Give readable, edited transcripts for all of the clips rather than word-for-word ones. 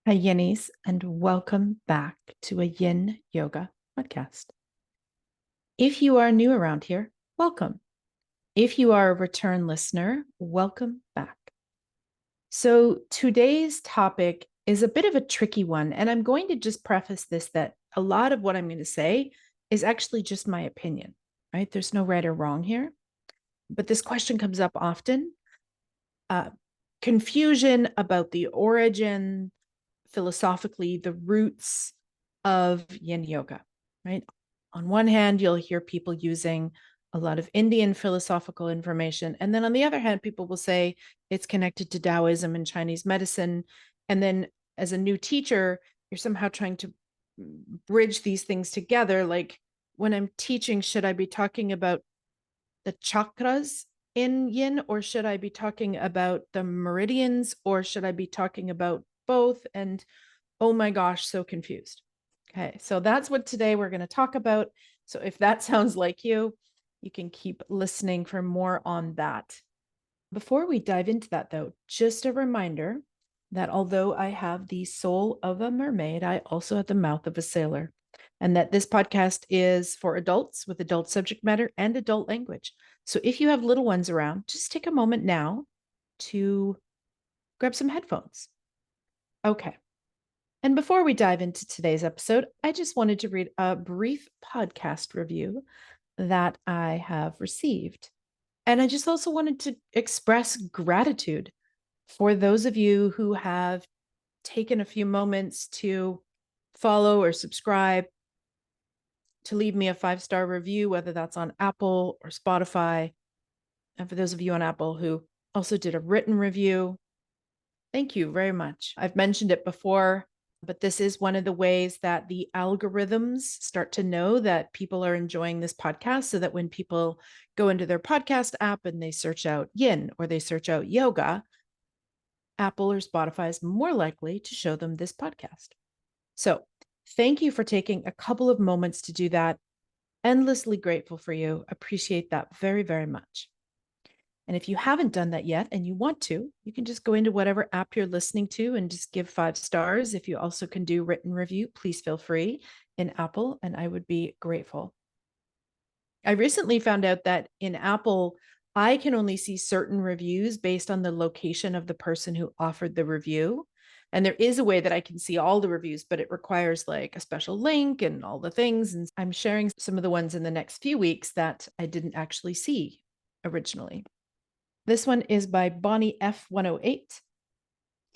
Hi, Yinnies, and welcome back to a Yin Yoga podcast. If you are new around here, welcome. If you are a return listener, welcome back. So today's topic is a bit of a tricky one, and I'm going to just preface this that a lot of what I'm going to say is actually just my opinion, right? There's no right or wrong here, but this question comes up often. Confusion about the origin, philosophically, the roots of Yin Yoga, right? On one hand, you'll hear people using a lot of Indian philosophical information. And then on the other hand, people will say it's connected to Taoism and Chinese medicine. And then as a new teacher, you're somehow trying to bridge these things together. Like when I'm teaching, should I be talking about the chakras in Yin, or should I be talking about the meridians, or should I be talking about both? And oh my gosh, so confused. Okay, so that's what today we're going to talk about. So if that sounds like you can keep listening for more on that. Before we dive into that, though, just a reminder that although I have the soul of a mermaid, I also have the mouth of a sailor, and that this podcast is for adults with adult subject matter and adult language. So if you have little ones around, just take a moment now to grab some headphones. Okay. And before we dive into today's episode, I just wanted to read a brief podcast review that I have received. And I just also wanted to express gratitude for those of you who have taken a few moments to follow or subscribe, to leave me a 5-star review, whether that's on Apple or Spotify. And for those of you on Apple who also did a written review, thank you very much. I've mentioned it before, but this is one of the ways that the algorithms start to know that people are enjoying this podcast, so that when people go into their podcast app and they search out Yin or they search out yoga, Apple or Spotify is more likely to show them this podcast. So thank you for taking a couple of moments to do that. Endlessly grateful for you. Appreciate that very, very much. And if you haven't done that yet and you want to, you can just go into whatever app you're listening to and just give 5 stars. If you also can do written review, please feel free in Apple, and I would be grateful. I recently found out that in Apple, I can only see certain reviews based on the location of the person who offered the review. And there is a way that I can see all the reviews, but it requires like a special link and all the things. And I'm sharing some of the ones in the next few weeks that I didn't actually see originally. This one is by Bonnie F108.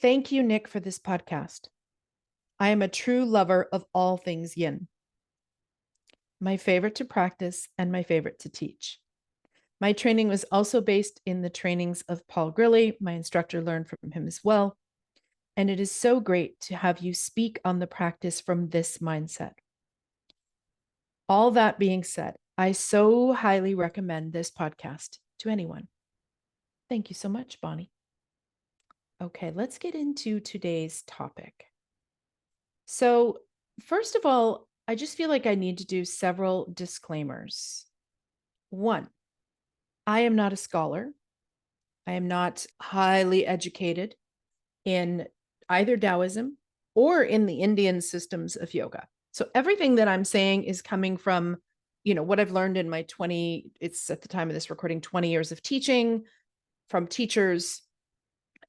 Thank you, Nick, for this podcast. I am a true lover of all things yin. My favorite to practice and my favorite to teach. My training was also based in the trainings of Paul Grilly. My instructor learned from him as well. And it is so great to have you speak on the practice from this mindset. All that being said, I so highly recommend this podcast to anyone. Thank you so much, Bonnie. Okay, let's get into today's topic. So, first of all, I just feel like I need to do several disclaimers. One, I am not a scholar. I am not highly educated in either Taoism or in the Indian systems of yoga. So everything that I'm saying is coming from, what I've learned in my it's at the time of this recording, 20 years of teaching, from teachers,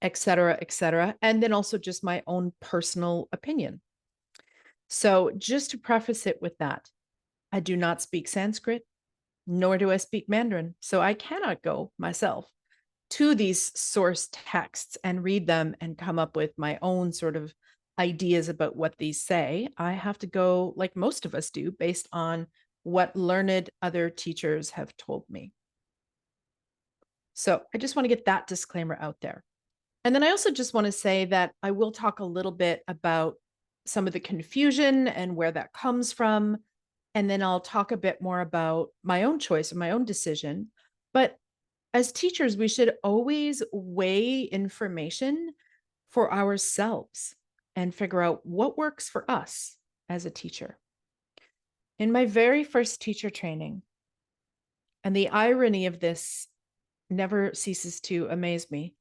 et cetera, and then also just my own personal opinion. So just to preface it with that, I do not speak Sanskrit, nor do I speak Mandarin. So I cannot go myself to these source texts and read them and come up with my own sort of ideas about what these say. I have to go, like most of us do, based on what learned other teachers have told me. So I just want to get that disclaimer out there. And then I also just want to say that I will talk a little bit about some of the confusion and where that comes from. And then I'll talk a bit more about my own choice or my own decision. But as teachers, we should always weigh information for ourselves and figure out what works for us as a teacher. In my very first teacher training, and the irony of this never ceases to amaze me,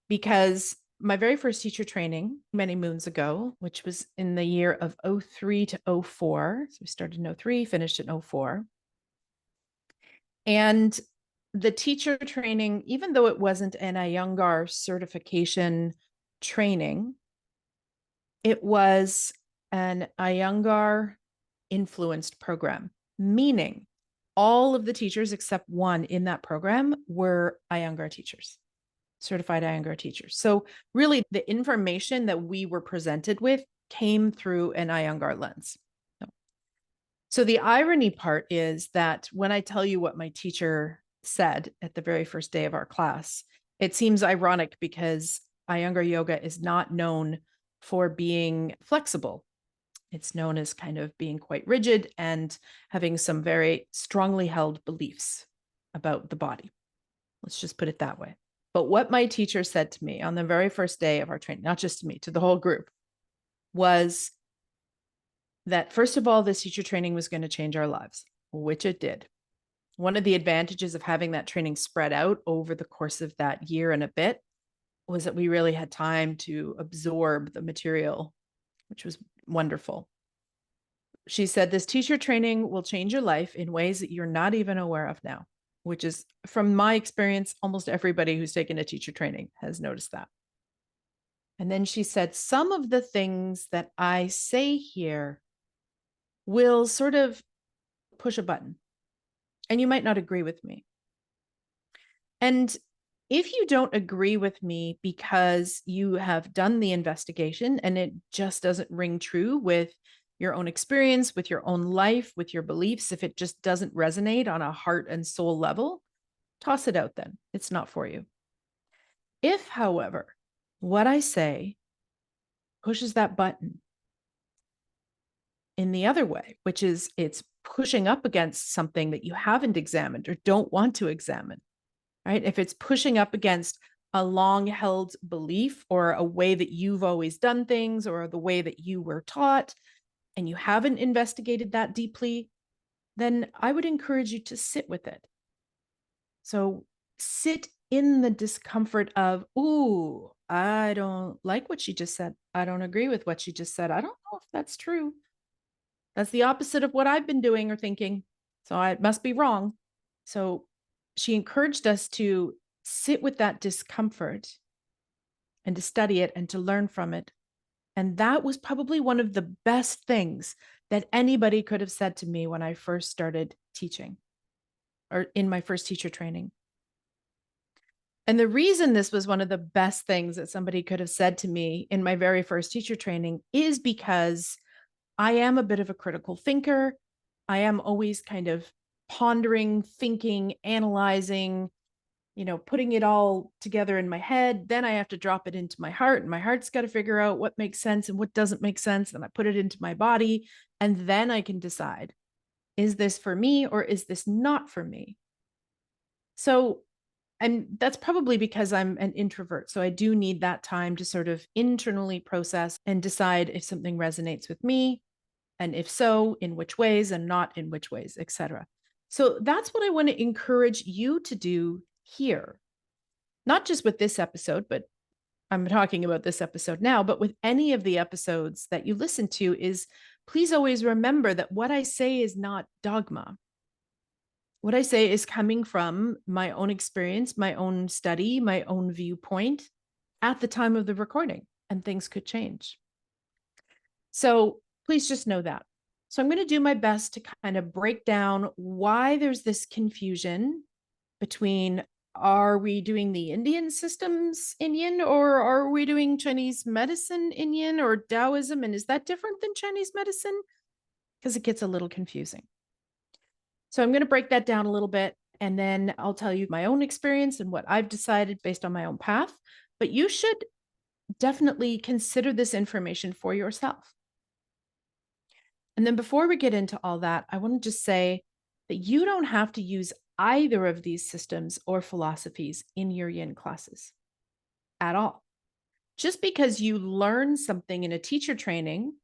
because my very first teacher training many moons ago, which was in the year of 03 to 04. So we started in 03, finished in 04. And the teacher training, even though it wasn't an Iyengar certification training, it was an Iyengar influenced program, meaning all of the teachers except one in that program were Iyengar teachers, certified Iyengar teachers. So really the information that we were presented with came through an Iyengar lens. So the irony part is that when I tell you what my teacher said at the very first day of our class, it seems ironic because Iyengar yoga is not known for being flexible. It's known as kind of being quite rigid and having some very strongly held beliefs about the body. Let's just put it that way. But what my teacher said to me on the very first day of our training, not just to me, to the whole group, was that first of all, this teacher training was going to change our lives, which it did. One of the advantages of having that training spread out over the course of that year and a bit was that we really had time to absorb the material, which was wonderful. She said, this teacher training will change your life in ways that you're not even aware of now, which is, from my experience, almost everybody who's taken a teacher training has noticed that. And then she said, some of the things that I say here will sort of push a button, and you might not agree with me. And if you don't agree with me because you have done the investigation and it just doesn't ring true with your own experience, with your own life, with your beliefs, if it just doesn't resonate on a heart and soul level, toss it out then. It's not for you. If, however, what I say pushes that button in the other way, which is it's pushing up against something that you haven't examined or don't want to examine, right? If it's pushing up against a long-held belief or a way that you've always done things or the way that you were taught and you haven't investigated that deeply, then I would encourage you to sit with it. So sit in the discomfort of, ooh, I don't like what she just said. I don't agree with what she just said. I don't know if that's true. That's the opposite of what I've been doing or thinking. So it must be wrong. So she encouraged us to sit with that discomfort and to study it and to learn from it. And that was probably one of the best things that anybody could have said to me when I first started teaching or in my first teacher training. And the reason this was one of the best things that somebody could have said to me in my very first teacher training is because I am a bit of a critical thinker. I am always kind of pondering, thinking, analyzing, putting it all together in my head. Then I have to drop it into my heart, and my heart's got to figure out what makes sense and what doesn't make sense. And I put it into my body, and then I can decide, is this for me or is this not for me? So, and that's probably because I'm an introvert. So I do need that time to sort of internally process and decide if something resonates with me, and if so, in which ways, and not in which ways, etc. So that's what I want to encourage you to do here. Not just with this episode, but I'm talking about this episode now, but with any of the episodes that you listen to, is please always remember that what I say is not dogma. What I say is coming from my own experience, my own study, my own viewpoint at the time of the recording, and things could change. So please just know that. So I'm going to do my best to kind of break down why there's this confusion between, are we doing the Indian systems in Yin, or are we doing Chinese medicine in Yin, or Taoism? And is that different than Chinese medicine? Because it gets a little confusing. So I'm going to break that down a little bit, and then I'll tell you my own experience and what I've decided based on my own path. But you should definitely consider this information for yourself. And then before we get into all that, I want to just say that you don't have to use either of these systems or philosophies in your Yin classes at all. Just because you learn something in a teacher training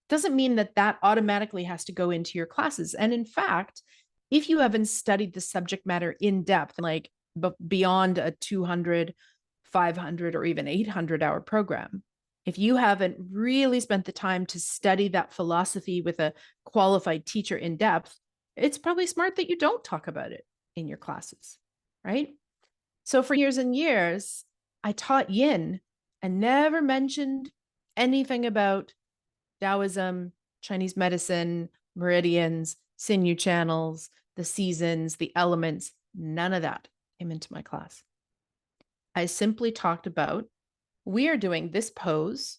doesn't mean that that automatically has to go into your classes. And in fact, if you haven't studied the subject matter in depth, like beyond a 200 500 or even 800-hour program, if you haven't really spent the time to study that philosophy with a qualified teacher in depth, it's probably smart that you don't talk about it in your classes, right? So for years and years, I taught Yin and never mentioned anything about Taoism, Chinese medicine, meridians, sinew channels, the seasons, the elements. None of that came into my class. I simply talked about, we are doing this pose,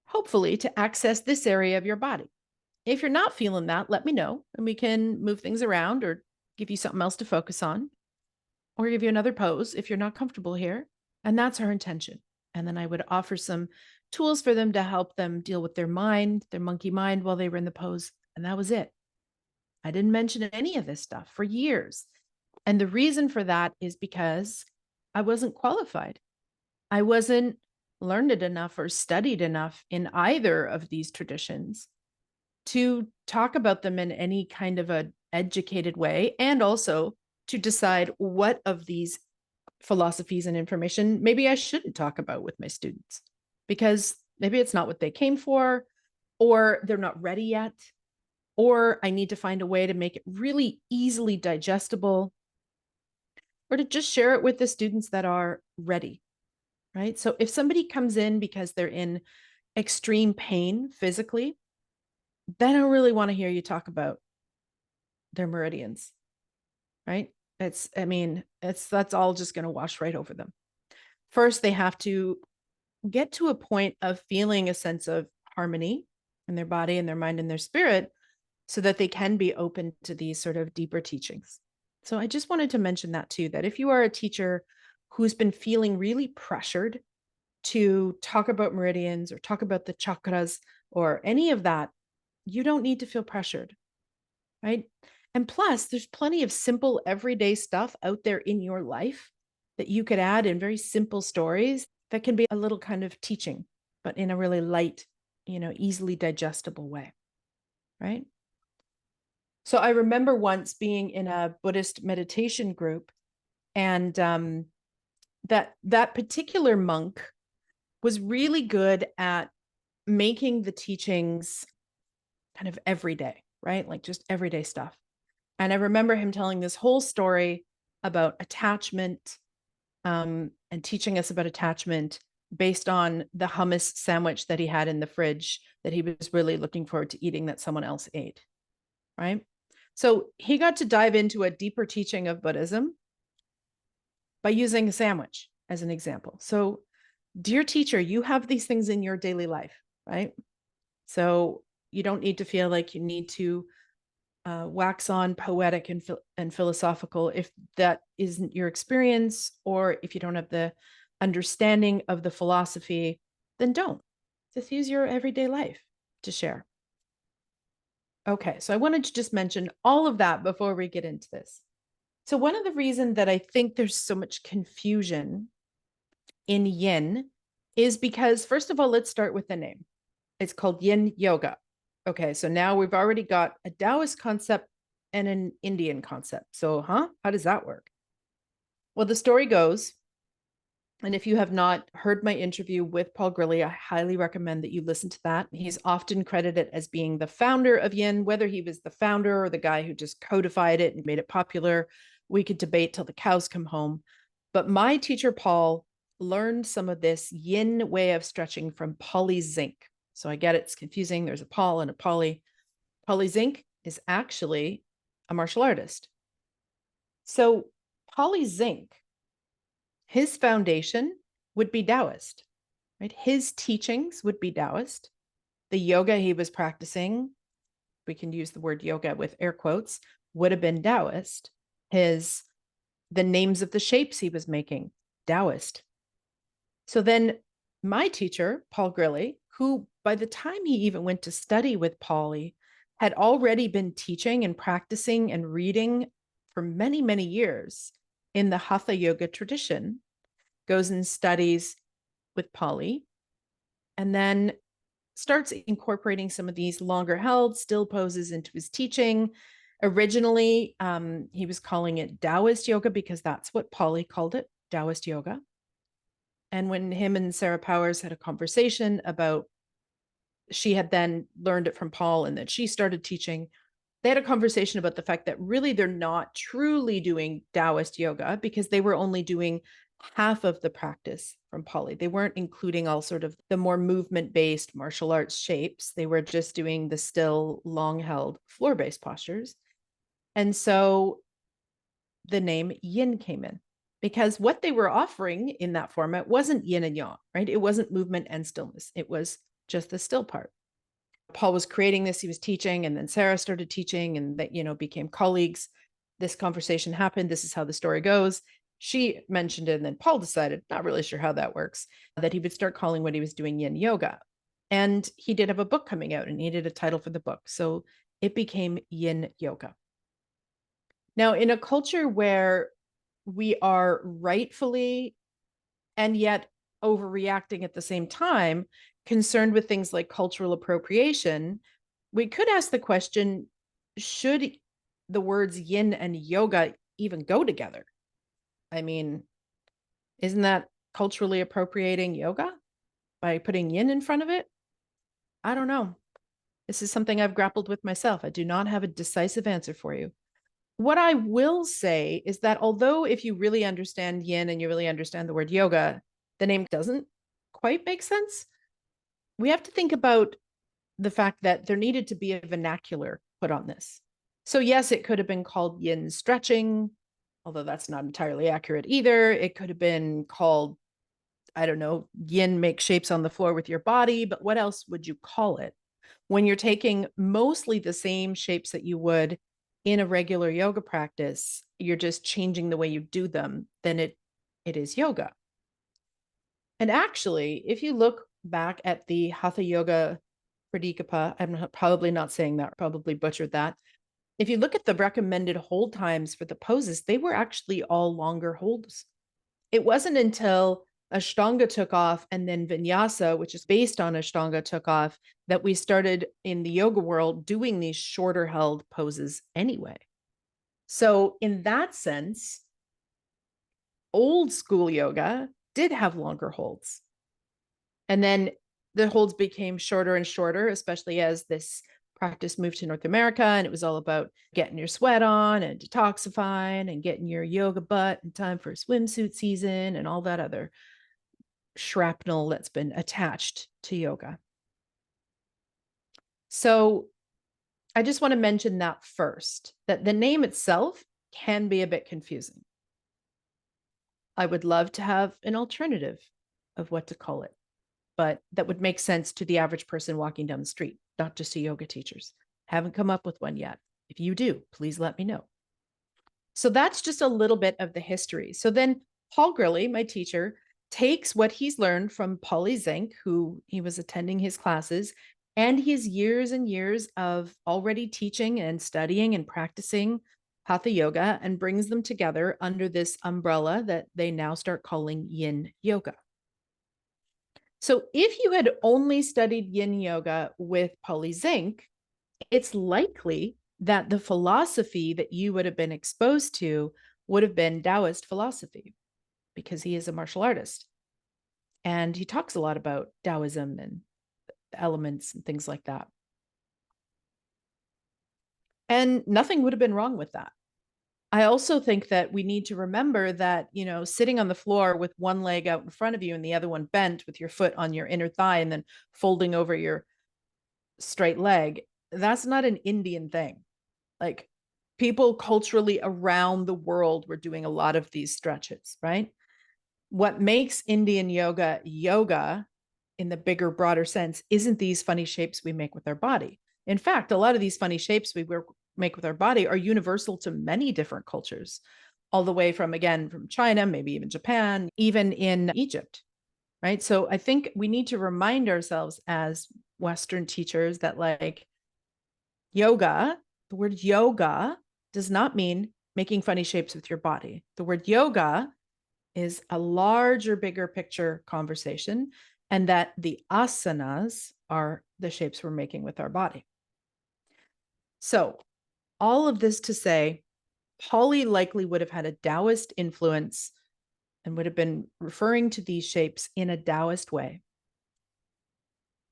hopefully to access this area of your body. If you're not feeling that, let me know and we can move things around or give you something else to focus on or give you another pose if you're not comfortable here. And that's our intention. And then I would offer some tools for them to help them deal with their mind, their monkey mind while they were in the pose. And that was it. I didn't mention any of this stuff for years. And the reason for that is because I wasn't qualified. I wasn't learned enough or studied enough in either of these traditions to talk about them in any kind of an educated way, and also to decide what of these philosophies and information maybe I shouldn't talk about with my students, because maybe it's not what they came for, or they're not ready yet, or I need to find a way to make it really easily digestible, or to just share it with the students that are ready, right? So if somebody comes in because they're in extreme pain physically, then I don't really want to hear you talk about their meridians, right? That's all just going to wash right over them. First, they have to get to a point of feeling a sense of harmony in their body and their mind and their spirit so that they can be open to these sort of deeper teachings. So I just wanted to mention that too, that if you are a teacher who's been feeling really pressured to talk about meridians or talk about the chakras or any of that, you don't need to feel pressured, right? And plus, there's plenty of simple everyday stuff out there in your life that you could add in very simple stories that can be a little kind of teaching, but in a really light, easily digestible way, right? So I remember once being in a Buddhist meditation group, and that particular monk was really good at making the teachings kind of everyday, right? Like just everyday stuff. And I remember him telling this whole story about attachment, and teaching us about attachment based on the hummus sandwich that he had in the fridge that he was really looking forward to eating that someone else ate, right? So he got to dive into a deeper teaching of Buddhism by using a sandwich as an example. So, dear teacher, you have these things in your daily life, right? So you don't need to feel like you need to wax on poetic and philosophical if that isn't your experience, or if you don't have the understanding of the philosophy, then don't. Just use your everyday life to share. Okay, so I wanted to just mention all of that before we get into this. So one of the reasons that I think there's so much confusion in Yin is because, first of all, let's start with the name. It's called Yin Yoga. Okay, so now we've already got a Taoist concept and an Indian concept. So, how does that work? Well, the story goes, and if you have not heard my interview with Paul Grilly, I highly recommend that you listen to that. He's often credited as being the founder of Yin. Whether he was the founder or the guy who just codified it and made it popular, we could debate till the cows come home. But my teacher, Paul, learned some of this Yin way of stretching from Polly Zink. So I get it's confusing. There's a Paul and a Polly. Polly Zink is actually a martial artist. So Polly Zink, his foundation would be Taoist, right? His teachings would be Taoist. The yoga he was practicing, we can use the word yoga with air quotes, would have been Taoist. The names of the shapes he was making, Taoist. So then my teacher, Paul Grilly, who by the time he even went to study with Polly, had already been teaching and practicing and reading for many, many years in the Hatha Yoga tradition, goes and studies with Polly, and then starts incorporating some of these longer held still poses into his teaching. Originally, he was calling it Taoist yoga because that's what Polly called it, Taoist yoga. And when him and Sarah Powers had a conversation about, she had then learned it from Paul and that she started teaching, they had a conversation about the fact that really they're not truly doing Taoist yoga because they were only doing half of the practice from Pali. They weren't including all sort of the more movement-based martial arts shapes. They were just doing the still long-held floor-based postures. And so the name Yin came in because what they were offering in that format wasn't yin and yang, right? It wasn't movement and stillness. It was just the still part. Paul was creating this, he was teaching, and then Sarah started teaching, and that, became colleagues. This conversation happened. This is how the story goes. She mentioned it, and then Paul decided, not really sure how that works, that he would start calling what he was doing Yin Yoga. And he did have a book coming out and needed a title for the book. So it became Yin Yoga. Now, in a culture where we are rightfully and yet overreacting at the same time, concerned with things like cultural appropriation, we could ask the question, should the words yin and yoga even go together? I mean, isn't that culturally appropriating yoga by putting yin in front of it? I don't know. This is something I've grappled with myself. I do not have a decisive answer for you. What I will say is that although if you really understand yin and you really understand the word yoga, the name doesn't quite make sense, we have to think about the fact that there needed to be a vernacular put on this. So yes, it could have been called yin stretching, although that's not entirely accurate either. It could have been called, I don't know, yin make shapes on the floor with your body, but what else would you call it? When you're taking mostly the same shapes that you would in a regular yoga practice, you're just changing the way you do them, then it is yoga. And actually, if you look back at the Hatha Yoga Pradikapa, I'm probably not saying that, probably butchered that. If you look at the recommended hold times for the poses, they were actually all longer holds. It wasn't until Ashtanga took off and then Vinyasa, which is based on Ashtanga, took off, that we started in the yoga world doing these shorter held poses anyway. So in that sense, old school yoga did have longer holds. And then the holds became shorter and shorter, especially as this practice moved to North America, and it was all about getting your sweat on and detoxifying and getting your yoga butt in time for swimsuit season and all that other shrapnel that's been attached to yoga. So I just want to mention that first, that the name itself can be a bit confusing. I would love to have an alternative of what to call it, but that would make sense to the average person walking down the street, not just to yoga teachers. Haven't come up with one yet. If you do, please let me know. So that's just a little bit of the history. So then Paul Grilly, my teacher, takes what he's learned from Polly Zink, who he was attending his classes, and his years and years of already teaching and studying and practicing Hatha Yoga, and brings them together under this umbrella that they now start calling Yin Yoga. So if you had only studied Yin Yoga with Polly Zink, it's likely that the philosophy that you would have been exposed to would have been Taoist philosophy, because he is a martial artist. And he talks a lot about Taoism and elements and things like that. And nothing would have been wrong with that. I also think that we need to remember that, sitting on the floor with one leg out in front of you and the other one bent with your foot on your inner thigh and then folding over your straight leg, that's not an Indian thing. Like, people culturally around the world were doing a lot of these stretches, right? What makes Indian yoga yoga in the bigger, broader sense isn't these funny shapes we make with our body. In fact, a lot of these funny shapes we make with our body are universal to many different cultures, all the way from China, maybe even Japan, even in Egypt, right? So I think we need to remind ourselves as Western teachers that, like, yoga, the word yoga does not mean making funny shapes with your body. The word yoga is a larger, bigger picture conversation, and that the asanas are the shapes we're making with our body. So all of this to say, Pali likely would have had a Taoist influence and would have been referring to these shapes in a Taoist way.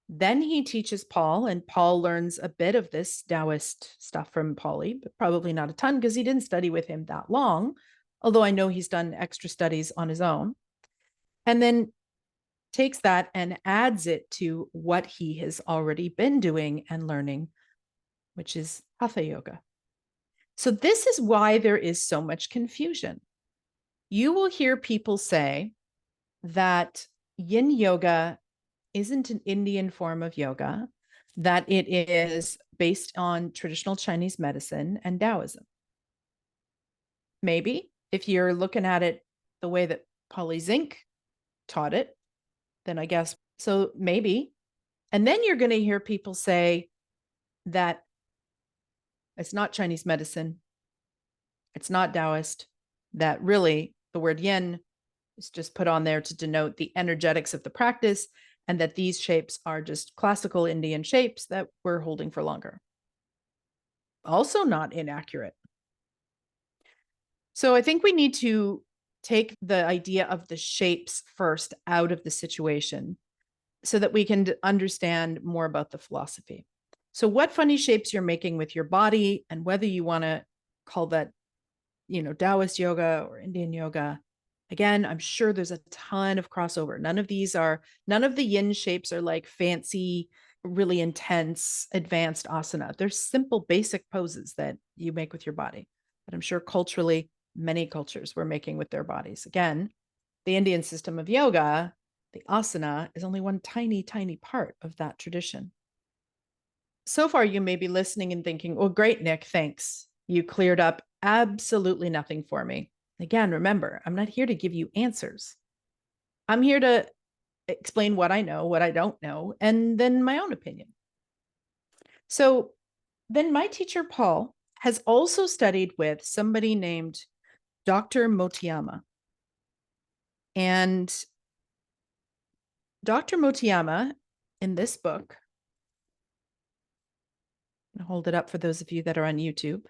Then he teaches Paul, and Paul learns a bit of this Taoist stuff from Paulie, but probably not a ton because he didn't study with him that long, although I know he's done extra studies on his own. And then takes that and adds it to what he has already been doing and learning, which is Hatha Yoga. So this is why there is so much confusion. You will hear people say that Yin Yoga isn't an Indian form of yoga, that it is based on traditional Chinese medicine and Taoism. Maybe if you're looking at it the way that Paulie Zink taught it, then I guess so, maybe. And then you're going to hear people say that it's not Chinese medicine, it's not Taoist, that really the word yin is just put on there to denote the energetics of the practice, and that these shapes are just classical Indian shapes that we're holding for longer. Also not inaccurate. So I think we need to take the idea of the shapes first out of the situation so that we can understand more about the philosophy. So what funny shapes you're making with your body, and whether you want to call that, Taoist yoga or Indian yoga, again, I'm sure there's a ton of crossover. None of the yin shapes are like fancy, really intense, advanced asana. They're simple, basic poses that you make with your body. But I'm sure culturally, many cultures were making with their bodies. Again, the Indian system of yoga, the asana, is only one tiny, tiny part of that tradition. So far, you may be listening and thinking, well, great, Nick, thanks. You cleared up absolutely nothing for me. Again, remember, I'm not here to give you answers. I'm here to explain what I know, what I don't know, and then my own opinion. So then my teacher, Paul, has also studied with somebody named Dr. Motoyama. And Dr. Motoyama, in this book, I'll hold it up for those of you that are on YouTube,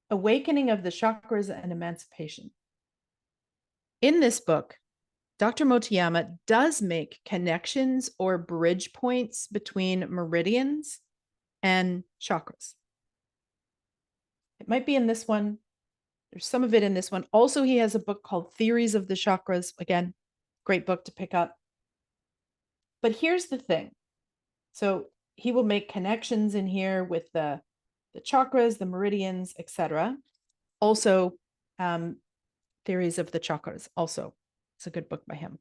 Awakening of the Chakras and Emancipation. In this book, Dr. Motoyama does make connections or bridge points between meridians and chakras. It might be in this one. There's some of it in this one. Also, he has a book called Theories of the Chakras. Again, great book to pick up. But here's the thing. So he will make connections in here with the chakras, the meridians, etc. Also, Theories of the Chakras. Also, it's a good book by him.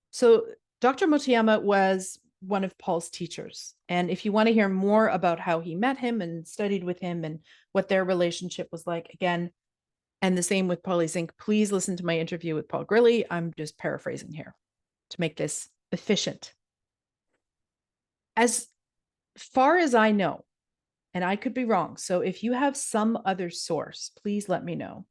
So Dr. Motoyama was one of Paul's teachers. And if you want to hear more about how he met him and studied with him and what their relationship was like, again, and the same with Paulie Zink, please listen to my interview with Paul Grilly. I'm just paraphrasing here to make this efficient. As far as I know, and I could be wrong, so if you have some other source, please let me know.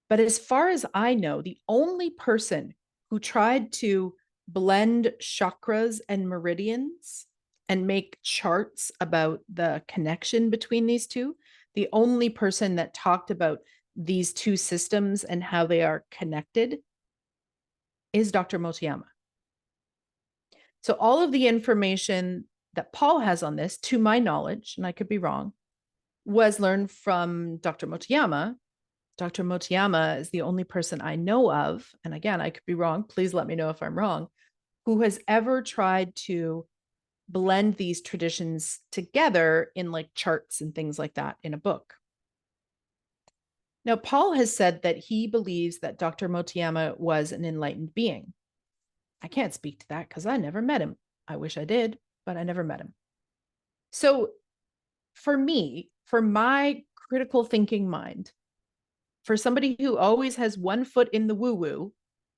But as far as I know, the only person who tried to blend chakras and meridians and make charts about the connection between these two, the only person that talked about these two systems and how they are connected is Dr. Motoyama. So all of the information that Paul has on this, to my knowledge, and I could be wrong, was learned from Dr. Motoyama. Dr. Motoyama is the only person I know of, and again, I could be wrong, please let me know if I'm wrong, who has ever tried to blend these traditions together in like charts and things like that in a book. Now, Paul has said that he believes that Dr. Motoyama was an enlightened being. I can't speak to that because I never met him. I wish I did, but I never met him. So for me, for my critical thinking mind, for somebody who always has one foot in the woo-woo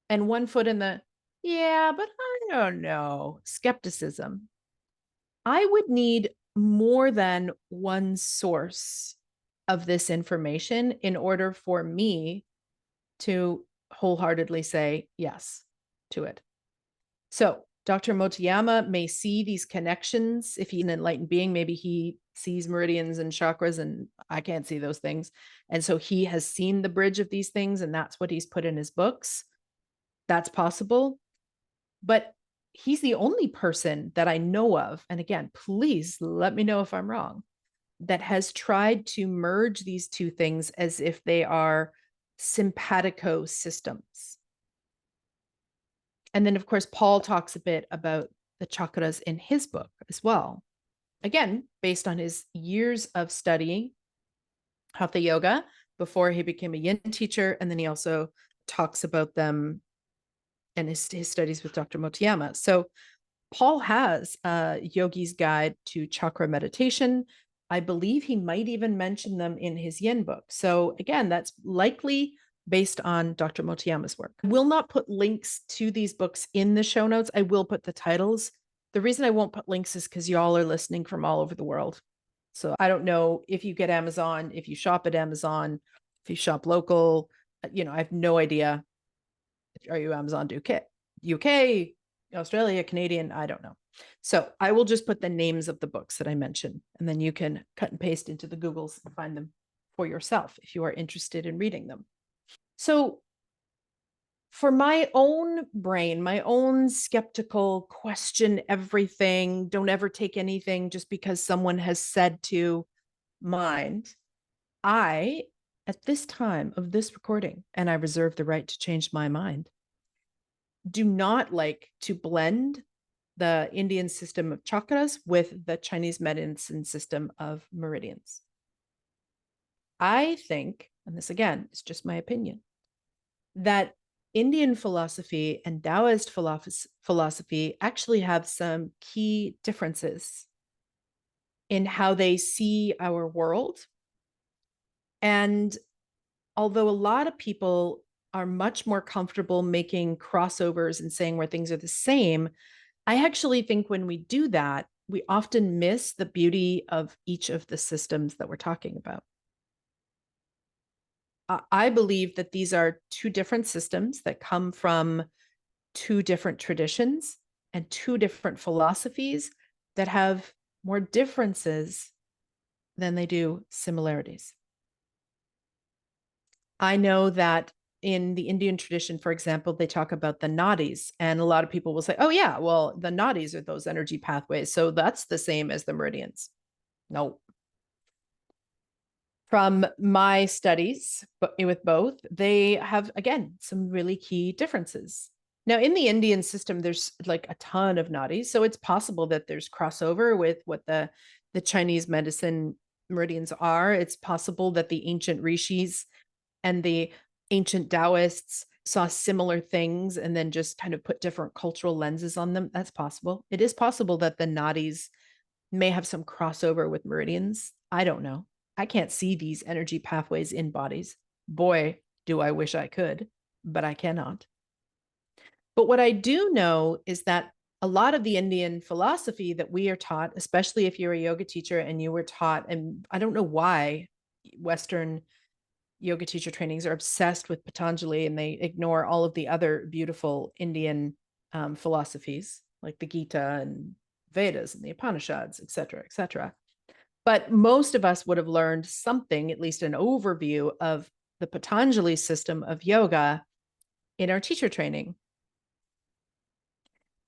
and one foot in the, yeah, but I don't know, skepticism, I would need more than one source of this information in order for me to wholeheartedly say yes to it. So Dr. Motoyama may see these connections. If he's an enlightened being, maybe he sees meridians and chakras, and I can't see those things. And so he has seen the bridge of these things, and that's what he's put in his books. That's possible. But he's the only person that I know of, and again, please let me know if I'm wrong, that has tried to merge these two things as if they are simpatico systems. And then, of course, Paul talks a bit about the chakras in his book as well. Again, based on his years of studying Hatha Yoga before he became a Yin teacher. And then he also talks about them in his studies with Dr. Motoyama. So Paul has a Yogi's Guide to Chakra Meditation. I believe he might even mention them in his Yin book. So again, that's likely based on Dr. Motoyama's work. I will not put links to these books in the show notes. I will put the titles. The reason I won't put links is because y'all are listening from all over the world. So I don't know if you get Amazon, if you shop at Amazon, if you shop local, I have no idea. Are you Amazon UK, Australia, Canadian? I don't know. So I will just put the names of the books that I mentioned, and then you can cut and paste into the Googles and find them for yourself if you are interested in reading them. So for my own brain, my own skeptical, question everything, don't ever take anything just because someone has said to mind, I, at this time of this recording, and I reserve the right to change my mind, do not like to blend the Indian system of chakras with the Chinese medicine system of meridians. I think, and this again is just my opinion, that Indian philosophy and Taoist philosophy actually have some key differences in how they see our world. And although a lot of people are much more comfortable making crossovers and saying where things are the same, I actually think when we do that, we often miss the beauty of each of the systems that we're talking about. I believe that these are two different systems that come from two different traditions and two different philosophies that have more differences than they do similarities. I know that in the Indian tradition, for example, they talk about the nadis, and a lot of people will say, oh, yeah, well, the nadis are those energy pathways. So that's the same as the meridians. No. From my studies with both, they have, again, some really key differences. Now, in the Indian system, there's like a ton of nadis. So it's possible that there's crossover with what the Chinese medicine meridians are. It's possible that the ancient rishis and the ancient Taoists saw similar things and then just kind of put different cultural lenses on them. That's possible. It is possible that the nadis may have some crossover with meridians. I don't know. I can't see these energy pathways in bodies. Boy, do I wish I could, but I cannot. But what I do know is that a lot of the Indian philosophy that we are taught, especially if you're a yoga teacher and you were taught, and I don't know why Western yoga teacher trainings are obsessed with Patanjali and they ignore all of the other beautiful Indian philosophies like the Gita and Vedas and the Upanishads, et cetera, et cetera. But most of us would have learned something, at least an overview of the Patanjali system of yoga in our teacher training.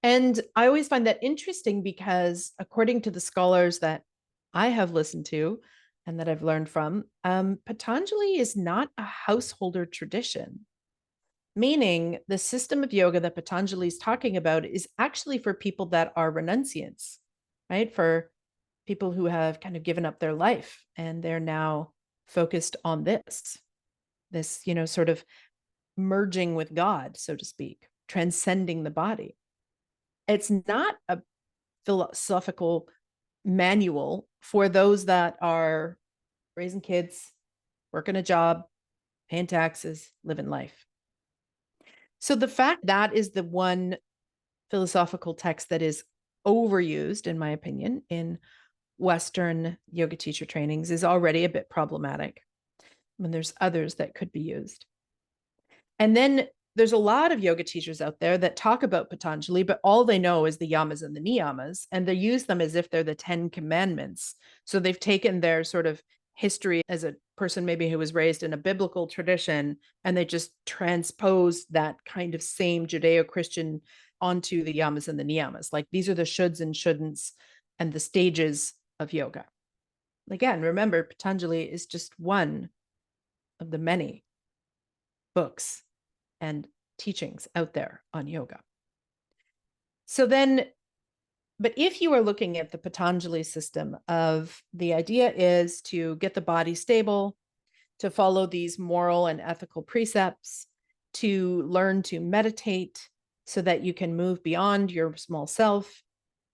And I always find that interesting because according to the scholars that I have listened to and that I've learned from, Patanjali is not a householder tradition, meaning the system of yoga that Patanjali is talking about is actually for people that are renunciants, right? For people who have kind of given up their life and they're now focused on this, sort of merging with God, so to speak, transcending the body. It's not a philosophical manual for those that are raising kids, working a job, paying taxes, living life. So the fact that is the one philosophical text that is overused, in my opinion, in Western yoga teacher trainings is already a bit problematic when there's others that could be used. And then there's a lot of yoga teachers out there that talk about Patanjali, but all they know is the yamas and the niyamas, and they use them as if they're the 10 commandments. So they've taken their sort of history as a person maybe who was raised in a biblical tradition, and they just transpose that kind of same Judeo-Christian onto the yamas and the niyamas. Like, these are the shoulds and shouldn'ts and the stages of yoga. Again, remember, Patanjali is just one of the many books and teachings out there on yoga. So then, but if you are looking at the Patanjali system of the idea is to get the body stable, to follow these moral and ethical precepts, to learn to meditate so that you can move beyond your small self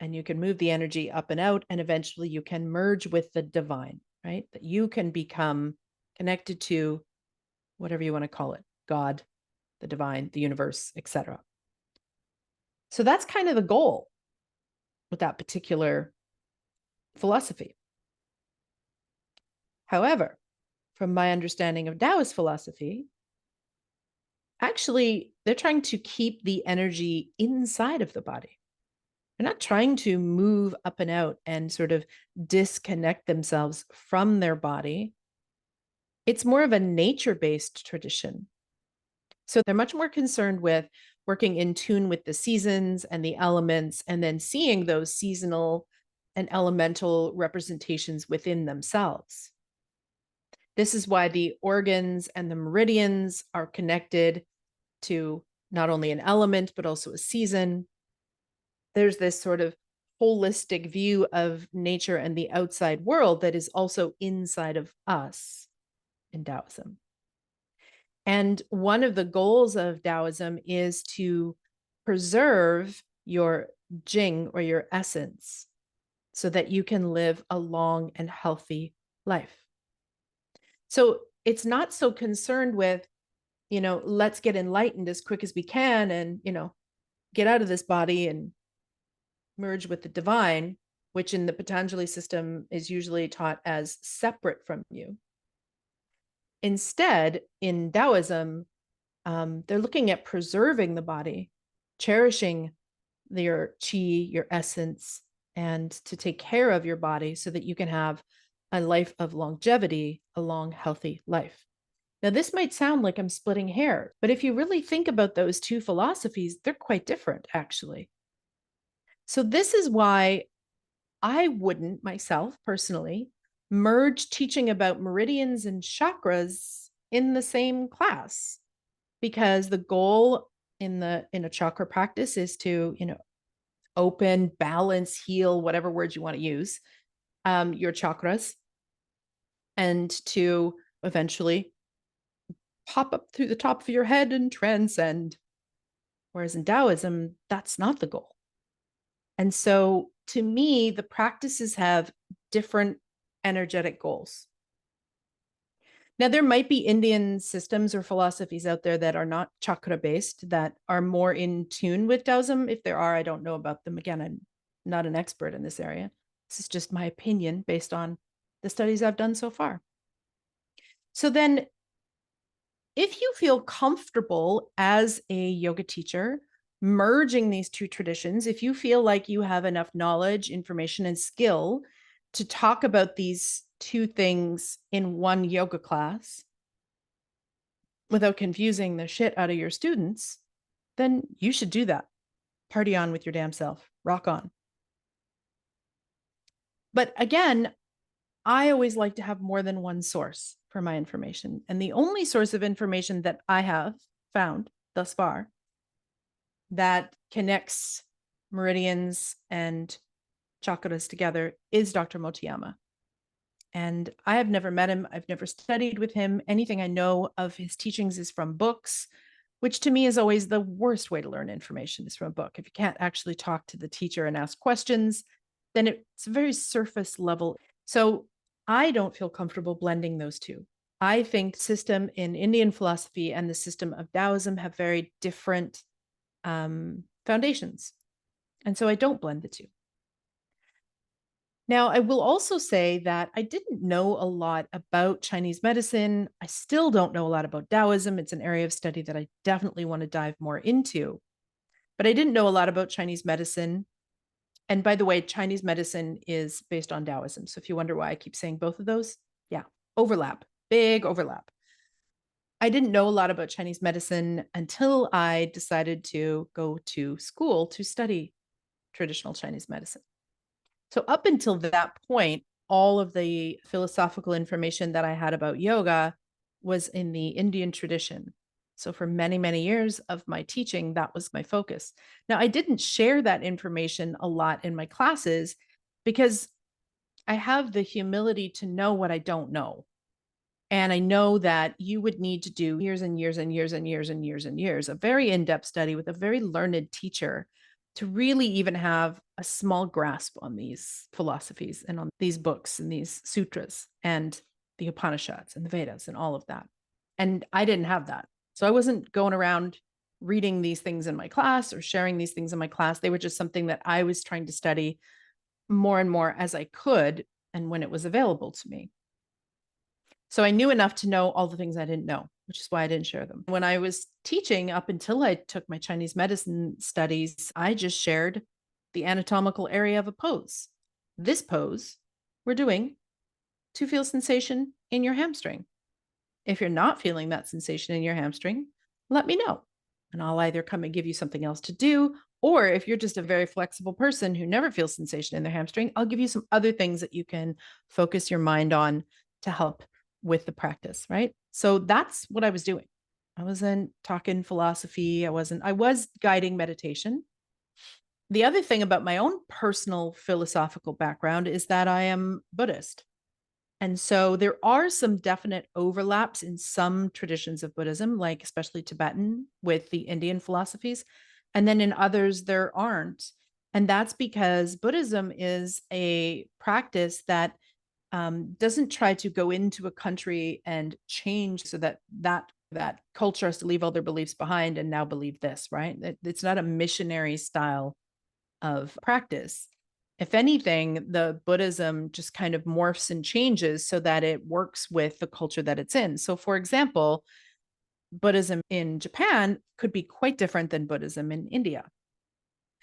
and you can move the energy up and out, and eventually you can merge with the divine, right? That you can become connected to whatever you want to call it, God, the divine, the universe, etc. So that's kind of the goal with that particular philosophy. However, from my understanding of Taoist philosophy, actually, they're trying to keep the energy inside of the body. They're not trying to move up and out and sort of disconnect themselves from their body. It's more of a nature-based tradition. So they're much more concerned with working in tune with the seasons and the elements, and then seeing those seasonal and elemental representations within themselves. This is why the organs and the meridians are connected to not only an element, but also a season. There's this sort of holistic view of nature and the outside world that is also inside of us in Taoism. And one of the goals of Taoism is to preserve your Jing, or your essence, so that you can live a long and healthy life. So it's not so concerned with, let's get enlightened as quick as we can and, get out of this body and merge with the divine, which in the Patanjali system is usually taught as separate from you. Instead, in Taoism, they're looking at preserving the body, cherishing your qi, your essence, and to take care of your body so that you can have a life of longevity, a long, healthy life. Now, this might sound like I'm splitting hairs, but if you really think about those two philosophies, they're quite different, actually. So this is why I wouldn't myself personally merge teaching about meridians and chakras in the same class, because the goal in a chakra practice is to, open, balance, heal, whatever words you want to use, your chakras, and to eventually pop up through the top of your head and transcend. Whereas in Taoism, that's not the goal. And so to me, the practices have different energetic goals. Now, there might be Indian systems or philosophies out there that are not chakra based, that are more in tune with Taoism. If there are, I don't know about them. Again, I'm not an expert in this area. This is just my opinion based on the studies I've done so far. So then, if you feel comfortable as a yoga teacher merging these two traditions, if you feel like you have enough knowledge, information, and skill to talk about these two things in one yoga class without confusing the shit out of your students, then you should do that. Party on with your damn self. Rock on. But again, I always like to have more than one source for my information. And the only source of information that I have found thus far that connects meridians and chakras together is Dr. Motoyama. And I have never met him. I've never studied with him. Anything I know of his teachings is from books, which to me is always the worst way to learn information, is from a book. If you can't actually talk to the teacher and ask questions, then it's very surface level. So I don't feel comfortable blending those two. I think the system in Indian philosophy and the system of Taoism have very different foundations. And so I don't blend the two. Now, I will also say that I didn't know a lot about Chinese medicine. I still don't know a lot about Taoism. It's an area of study that I definitely want to dive more into. But I didn't know a lot about Chinese medicine. And by the way, Chinese medicine is based on Taoism. So if you wonder why I keep saying both of those, yeah, overlap, big overlap. I didn't know a lot about Chinese medicine until I decided to go to school to study traditional Chinese medicine. So, up until that point, all of the philosophical information that I had about yoga was in the Indian tradition. So, for many, many years of my teaching, that was my focus. Now, I didn't share that information a lot in my classes because I have the humility to know what I don't know. And I know that you would need to do years and years and years and years and years and years, a very in depth study with a very learned teacher to really even have a small grasp on these philosophies and on these books and these sutras and the Upanishads and the Vedas and all of that. And I didn't have that. So I wasn't going around reading these things in my class or sharing these things in my class. They were just something that I was trying to study more and more as I could and when it was available to me. So I knew enough to know all the things I didn't know, which is why I didn't share them. When I was teaching up until I took my Chinese medicine studies, I just shared the anatomical area of a pose. This pose we're doing to feel sensation in your hamstring. If you're not feeling that sensation in your hamstring, let me know. And I'll either come and give you something else to do, or if you're just a very flexible person who never feels sensation in their hamstring, I'll give you some other things that you can focus your mind on to help with the practice, right? So that's what I was doing. I wasn't talking philosophy. I was guiding meditation. The other thing about my own personal philosophical background is that I am Buddhist. And so there are some definite overlaps in some traditions of Buddhism, like especially Tibetan with the Indian philosophies. And then in others, there aren't. And that's because Buddhism is a practice that doesn't try to go into a country and change so that culture has to leave all their beliefs behind and now believe this, right? It's not a missionary style of practice. If anything, the Buddhism just kind of morphs and changes so that it works with the culture that it's in. So, for example, Buddhism in Japan could be quite different than Buddhism in India,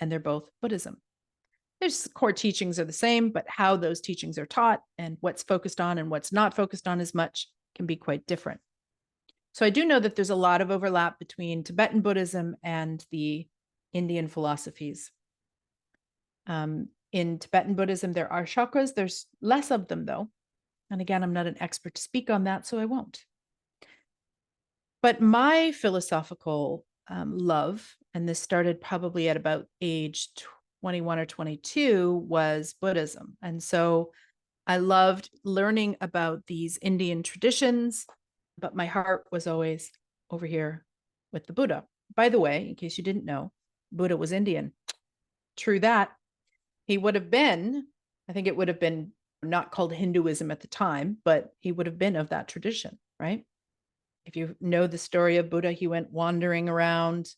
and they're both Buddhism. There's core teachings are the same, but how those teachings are taught and what's focused on and what's not focused on as much can be quite different. So I do know that there's a lot of overlap between Tibetan Buddhism and the Indian philosophies. In Tibetan Buddhism, there are chakras. There's less of them, though. And again, I'm not an expert to speak on that, so I won't. But my philosophical love, and this started probably at about age 21 or 22, was Buddhism. And so I loved learning about these Indian traditions, but my heart was always over here with the Buddha. By the way, in case you didn't know, Buddha was Indian. True that. He would have been, I think it would have been not called Hinduism at the time, but he would have been of that tradition, right? If you know the story of Buddha, he went wandering around,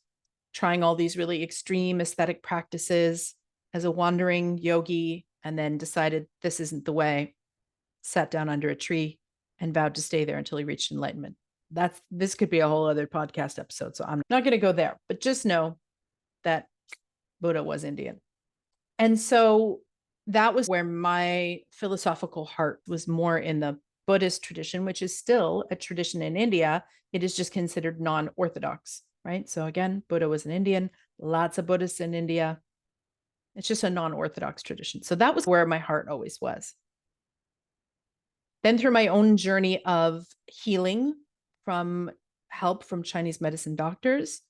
trying all these really extreme aesthetic practices as a wandering yogi, and then decided this isn't the way, sat down under a tree and vowed to stay there until he reached enlightenment. This could be a whole other podcast episode, so I'm not going to go there, but just know that Buddha was Indian. And so that was where my philosophical heart was more in the Buddhist tradition, which is still a tradition in India. It is just considered non-Orthodox, right? So again, Buddha was an Indian, lots of Buddhists in India. It's just a non-Orthodox tradition. So that was where my heart always was. Then through my own journey of healing from help from Chinese medicine doctors,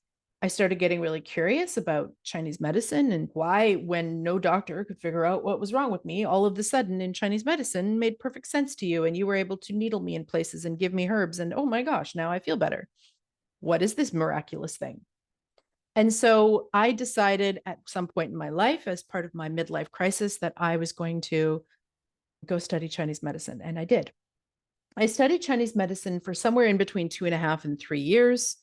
I started getting really curious about Chinese medicine and why, when no doctor could figure out what was wrong with me, all of a sudden in Chinese medicine made perfect sense to you. And you were able to needle me in places and give me herbs. And oh my gosh, now I feel better. What is this miraculous thing? And so I decided at some point in my life, as part of my midlife crisis, that I was going to go study Chinese medicine. And I did. I studied Chinese medicine for somewhere in between 2.5 and 3 years.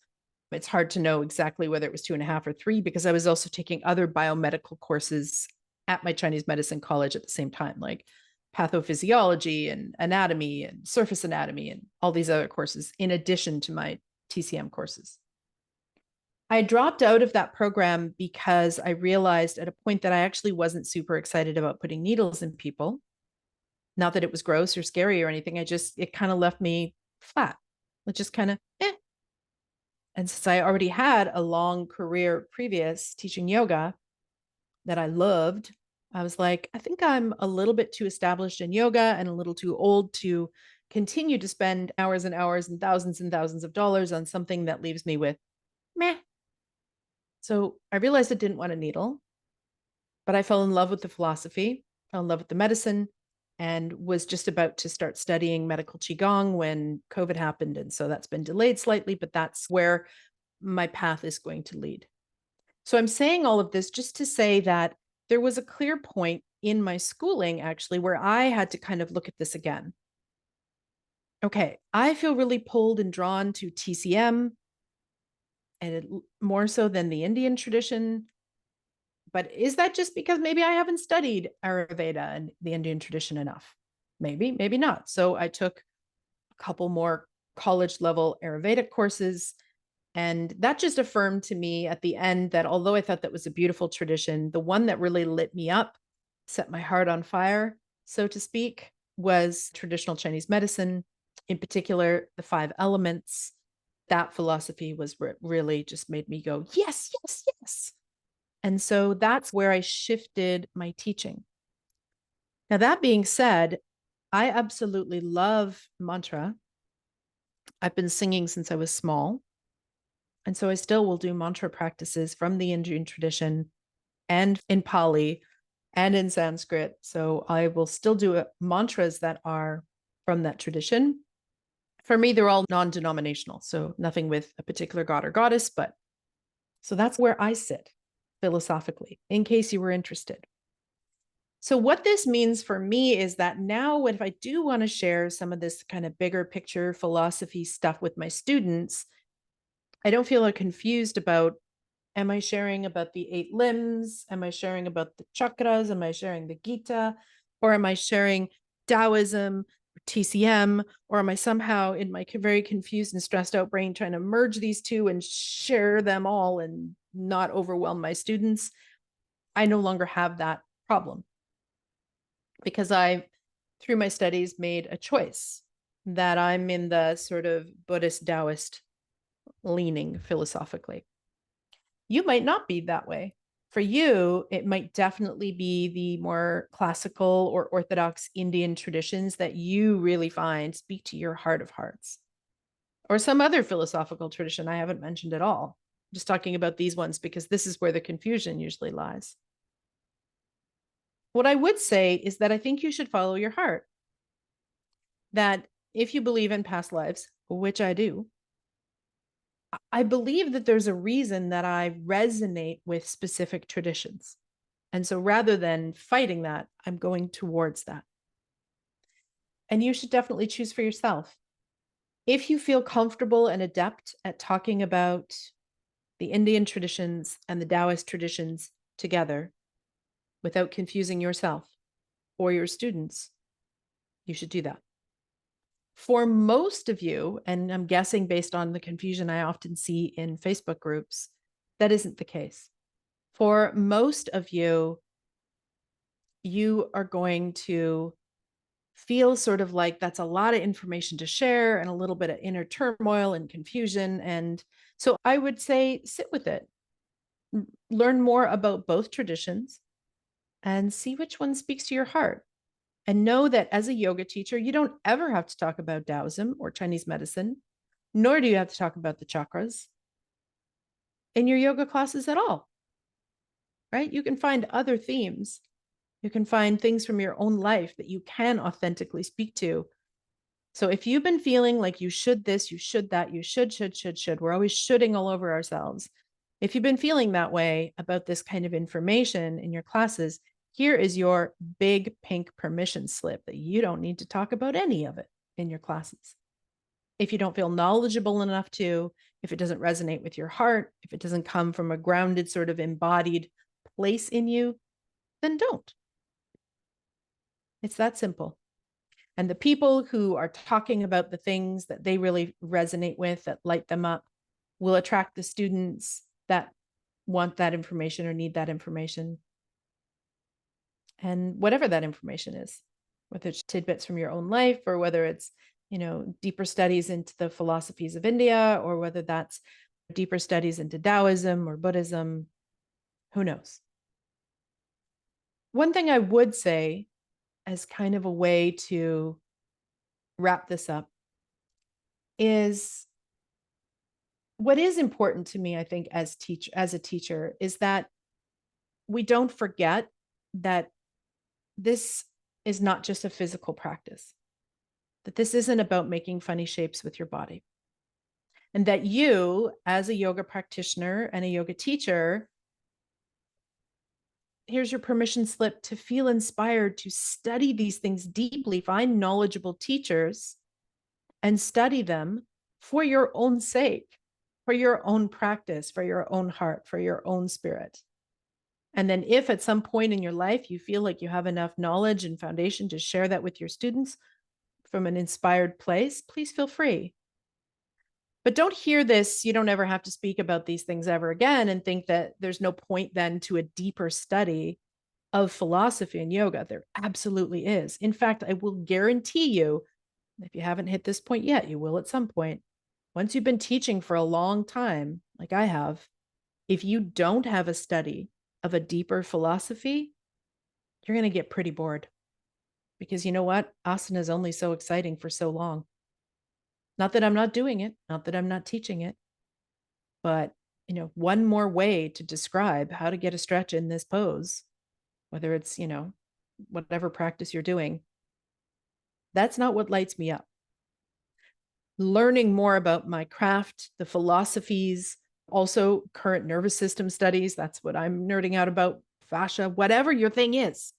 It's hard to know exactly whether it was 2.5 or 3 because I was also taking other biomedical courses at my Chinese medicine college at the same time, like pathophysiology and anatomy and surface anatomy and all these other courses, in addition to my TCM courses. I dropped out of that program because I realized at a point that I actually wasn't super excited about putting needles in people. Not that it was gross or scary or anything. It kind of left me flat. It just kind of, eh. And since I already had a long career previous teaching yoga that I loved, I was like, I think I'm a little bit too established in yoga and a little too old to continue to spend hours and hours and thousands of dollars on something that leaves me with meh. So I realized I didn't want a needle, but I fell in love with the philosophy, fell in love with the medicine, and was just about to start studying medical Qigong when COVID happened. And so that's been delayed slightly, but that's where my path is going to lead. So I'm saying all of this just to say that there was a clear point in my schooling, actually, where I had to kind of look at this again. Okay, I feel really pulled and drawn to TCM, and more so than the Indian tradition. But is that just because maybe I haven't studied Ayurveda and the Indian tradition enough? Maybe, maybe not. So I took a couple more college level Ayurvedic courses. And that just affirmed to me at the end that although I thought that was a beautiful tradition, the one that really lit me up, set my heart on fire, so to speak, was traditional Chinese medicine, in particular, the 5 elements. That philosophy was what really just made me go, yes, yes, yes. And so that's where I shifted my teaching. Now, that being said, I absolutely love mantra. I've been singing since I was small. And so I still will do mantra practices from the Indian tradition and in Pali and in Sanskrit. So I will still do mantras that are from that tradition. For me, they're all non-denominational. So nothing with a particular god or goddess, but so that's where I sit philosophically, in case you were interested. So what this means for me is that now if I do want to share some of this kind of bigger picture philosophy stuff with my students, I don't feel confused about, am I sharing about the 8 limbs? Am I sharing about the chakras? Am I sharing the Gita? Or am I sharing Taoism, or TCM? Or am I somehow in my very confused and stressed out brain trying to merge these two and share them all and not overwhelm my students? I no longer have that problem because I, through my studies, made a choice that I'm in the sort of Buddhist Taoist leaning philosophically. You might not be that way. For you, it might definitely be the more classical or orthodox Indian traditions that you really find speak to your heart of hearts, or some other philosophical tradition I haven't mentioned at all. I'm just talking about these ones because this is where the confusion usually lies. What I would say is that I think you should follow your heart. That if you believe in past lives, which I do, I believe that there's a reason that I resonate with specific traditions. And so rather than fighting that, I'm going towards that. And you should definitely choose for yourself. If you feel comfortable and adept at talking about the Indian traditions and the Taoist traditions together without confusing yourself or your students, you should do that. For most of you, and I'm guessing based on the confusion I often see in Facebook groups, that isn't the case. For most of you, you are going to feel sort of like that's a lot of information to share and a little bit of inner turmoil and confusion. And so I would say sit with it, learn more about both traditions and see which one speaks to your heart. And know that as a yoga teacher, you don't ever have to talk about Taoism or Chinese medicine, nor do you have to talk about the chakras in your yoga classes at all, right? You can find other themes. You can find things from your own life that you can authentically speak to. So if you've been feeling like you should this, you should that, you should, we're always shoulding all over ourselves. If you've been feeling that way about this kind of information in your classes, here is your big pink permission slip that you don't need to talk about any of it in your classes. If you don't feel knowledgeable enough to, if it doesn't resonate with your heart, if it doesn't come from a grounded sort of embodied place in you, then don't. It's that simple. And the people who are talking about the things that they really resonate with, that light them up, will attract the students that want that information or need that information. And whatever that information is, whether it's tidbits from your own life or whether it's, deeper studies into the philosophies of India, or whether that's deeper studies into Taoism or Buddhism, who knows? One thing I would say as kind of a way to wrap this up is what is important to me, I think, as a teacher, is that we don't forget that this is not just a physical practice, that this isn't about making funny shapes with your body. And that you, as a yoga practitioner and a yoga teacher, here's your permission slip to feel inspired to study these things deeply, find knowledgeable teachers and study them for your own sake, for your own practice, for your own heart, for your own spirit. And then if at some point in your life you feel like you have enough knowledge and foundation to share that with your students from an inspired place, please feel free. But don't hear this, you don't ever have to speak about these things ever again, and think that there's no point then to a deeper study of philosophy and yoga. There absolutely is. In fact, I will guarantee you, if you haven't hit this point yet, you will at some point. Once you've been teaching for a long time, like I have, if you don't have a study of a deeper philosophy, you're going to get pretty bored. Because you know what? Asana is only so exciting for so long. Not that I'm not doing it, not that I'm not teaching it, but one more way to describe how to get a stretch in this pose, whether it's, whatever practice you're doing, that's not what lights me up. Learning more about my craft, the philosophies, also current nervous system studies, that's what I'm nerding out about, fascia, whatever your thing is,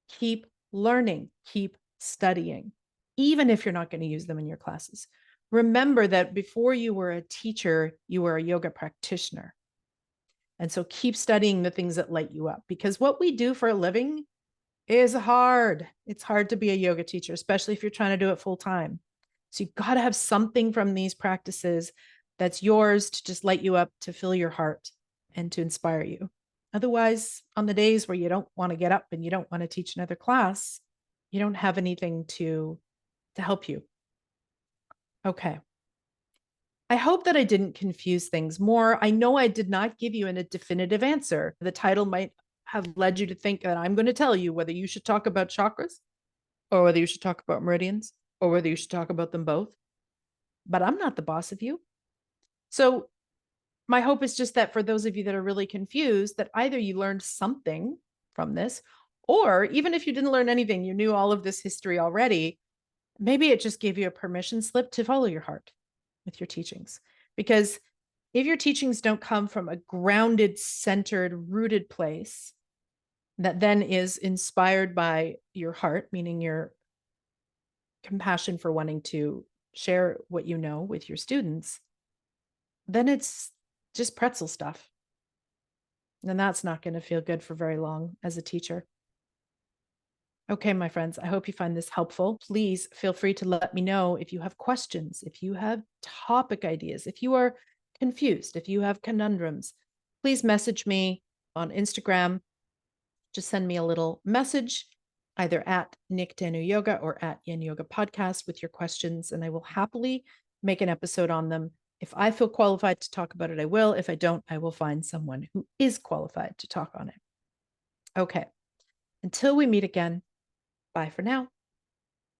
keep learning, keep studying, even if you're not going to use them in your classes. Remember that before you were a teacher, you were a yoga practitioner. And so keep studying the things that light you up, because what we do for a living is hard. It's hard to be a yoga teacher, especially if you're trying to do it full time. So you've got to have something from these practices that's yours to just light you up, to fill your heart and to inspire you. Otherwise, on the days where you don't want to get up and you don't want to teach another class, you don't have anything to help you. Okay. I hope that I didn't confuse things more. I know I did not give you a definitive answer. The title might have led you to think that I'm going to tell you whether you should talk about chakras or whether you should talk about meridians or whether you should talk about them both. But I'm not the boss of you. So my hope is just that for those of you that are really confused, that either you learned something from this, or even if you didn't learn anything, you knew all of this history already, maybe it just gave you a permission slip to follow your heart with your teachings. Because if your teachings don't come from a grounded, centered, rooted place that then is inspired by your heart, meaning your compassion for wanting to share what you know with your students, then it's just pretzel stuff. And that's not going to feel good for very long as a teacher. Okay, my friends, I hope you find this helpful. Please feel free to let me know if you have questions, if you have topic ideas, if you are confused, if you have conundrums. Please message me on Instagram. Just send me a little message, either at Nick Danu Yoga or at Yin Yoga Podcast with your questions, and I will happily make an episode on them. If I feel qualified to talk about it, I will. If I don't, I will find someone who is qualified to talk on it. Okay. Until we meet again, bye for now.